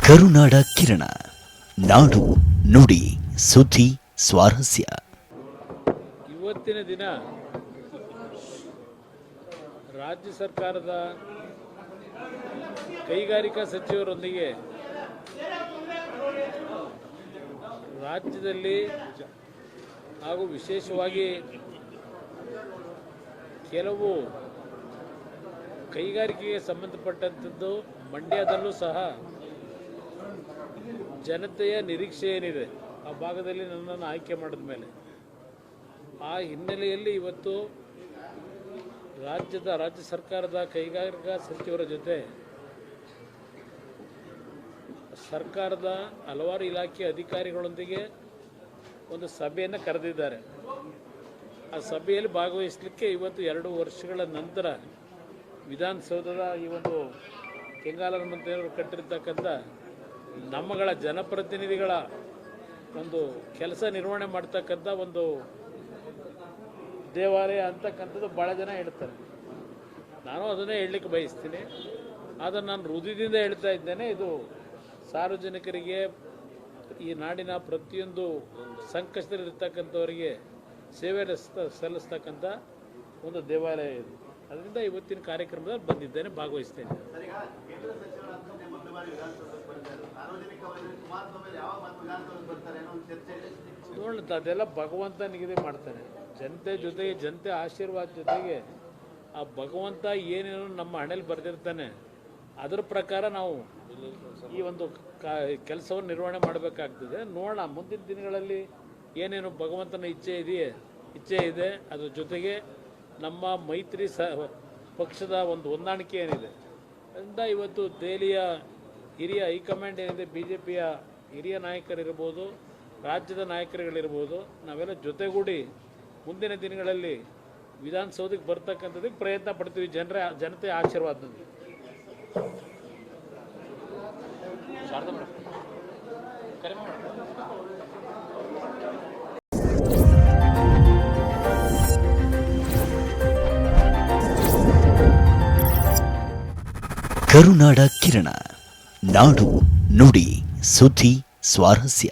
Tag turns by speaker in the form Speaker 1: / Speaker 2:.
Speaker 1: ಕರುನಾಡ ಕಿರಣ, ನಾಡು ನುಡಿ ಸುದ್ದಿ ಸ್ವಾರಸ್ಯ.
Speaker 2: ಇವತ್ತಿನ ದಿನ ರಾಜ್ಯ ಸರ್ಕಾರದ ಕೈಗಾರಿಕಾ ಸಚಿವರೊಂದಿಗೆ ರಾಜ್ಯದಲ್ಲಿ ಹಾಗೂ ವಿಶೇಷವಾಗಿ ಕೆಲವು ಕೈಗಾರಿಕೆಗೆ ಸಂಬಂಧಪಟ್ಟಂಥದ್ದು ಮಂಡ್ಯದಲ್ಲೂ ಸಹ ಜನತೆಯ ನಿರೀಕ್ಷೆ ಏನಿದೆ ಆ ಭಾಗದಲ್ಲಿ ನನ್ನನ್ನು ಆಯ್ಕೆ ಮಾಡಿದ ಮೇಲೆ ಆ ಹಿನ್ನೆಲೆಯಲ್ಲಿ ಇವತ್ತು ರಾಜ್ಯ ಸರ್ಕಾರದ ಕೈಗಾರಿಕಾ ಸಚಿವರ ಜೊತೆ ಸರ್ಕಾರದ ಹಲವಾರು ಇಲಾಖೆ ಅಧಿಕಾರಿಗಳೊಂದಿಗೆ ಒಂದು ಸಭೆಯನ್ನು ಕರೆದಿದ್ದಾರೆ. ಆ ಸಭೆಯಲ್ಲಿ ಭಾಗವಹಿಸಲಿಕ್ಕೆ ಇವತ್ತು 2 ವರ್ಷಗಳ ನಂತರ ವಿಧಾನಸೌಧದ ಈ ಒಂದು ಕೆಂಗಾಲರ ಮಂತ್ರಿಯವರು ಕಟ್ಟಿರ್ತಕ್ಕಂಥ ನಮ್ಮಗಳ ಜನಪ್ರತಿನಿಧಿಗಳ ಒಂದು ಕೆಲಸ ನಿರ್ವಹಣೆ ಮಾಡ್ತಕ್ಕಂಥ ಒಂದು ದೇವಾಲಯ ಅಂತಕ್ಕಂಥದ್ದು ಭಾಳ ಜನ ಹೇಳ್ತಾರೆ. ನಾನು ಅದನ್ನೇ ಹೇಳಲಿಕ್ಕೆ ಬಯಸ್ತೀನಿ. ಆದರೆ ನಾನು ಹೃದಯದಿಂದ ಹೇಳ್ತಾ ಇದ್ದೇನೆ, ಇದು ಸಾರ್ವಜನಿಕರಿಗೆ, ಈ ನಾಡಿನ ಪ್ರತಿಯೊಂದು ಸಂಕಷ್ಟದಲ್ಲಿರ್ತಕ್ಕಂಥವರಿಗೆ ಸೇವೆ ಸಲ್ಲಿಸ್ತಕ್ಕಂಥ ಒಂದು ದೇವಾಲಯ ಇದು. ಅದರಿಂದ ಇವತ್ತಿನ ಕಾರ್ಯಕ್ರಮದಲ್ಲಿ ಬಂದಿದ್ದೇನೆ, ಭಾಗವಹಿಸ್ತೇನೆ. ನೋಡೋಣ, ಅದೆಲ್ಲ ಭಗವಂತ ನಿಗದಿ ಮಾಡ್ತಾನೆ. ಜನತೆ ಜೊತೆಗೆ, ಜನತೆ ಆಶೀರ್ವಾದ ಜೊತೆಗೆ ಆ ಭಗವಂತ ಏನೇನು ನಮ್ಮ ಹಣೆಯಲ್ಲಿ ಬರೆದಿರ್ತಾನೆ ಅದರ ಪ್ರಕಾರ ನಾವು ಈ ಒಂದು ಕೆಲಸವನ್ನು ನಿರ್ವಹಣೆ ಮಾಡಬೇಕಾಗ್ತದೆ. ನೋಡೋಣ, ಮುಂದಿನ ದಿನಗಳಲ್ಲಿ ಏನೇನು ಭಗವಂತನ ಇಚ್ಛೆ ಇದೆ, ಅದ್ರ ಜೊತೆಗೆ ನಮ್ಮ ಮೈತ್ರಿ ಪಕ್ಷದ ಒಂದು ಹೊಂದಾಣಿಕೆ ಏನಿದೆ ಅದರಿಂದ ಇವತ್ತು ದೆಹಲಿಯ ಹಿರಿಯ ಹೈಕಮಾಂಡ್ ಏನಿದೆ, BJPಯ ಹಿರಿಯ ನಾಯಕರಿರ್ಬೋದು, ರಾಜ್ಯದ ನಾಯಕರುಗಳಿರ್ಬೋದು, ನಾವೆಲ್ಲ ಜೊತೆಗೂಡಿ ಮುಂದಿನ ದಿನಗಳಲ್ಲಿ ವಿಧಾನಸೌಧಕ್ಕೆ ಬರ್ತಕ್ಕಂಥದ್ದಕ್ಕೆ ಪ್ರಯತ್ನ ಪಡ್ತೀವಿ, ಜನತೆ ಆಶೀರ್ವಾದದಲ್ಲಿ.
Speaker 1: ಕರುನಾಡ ಕಿರಣ, ನಾಡು ನುಡಿ ಸುದ್ದಿ ಸ್ವಾರಸ್ಯ.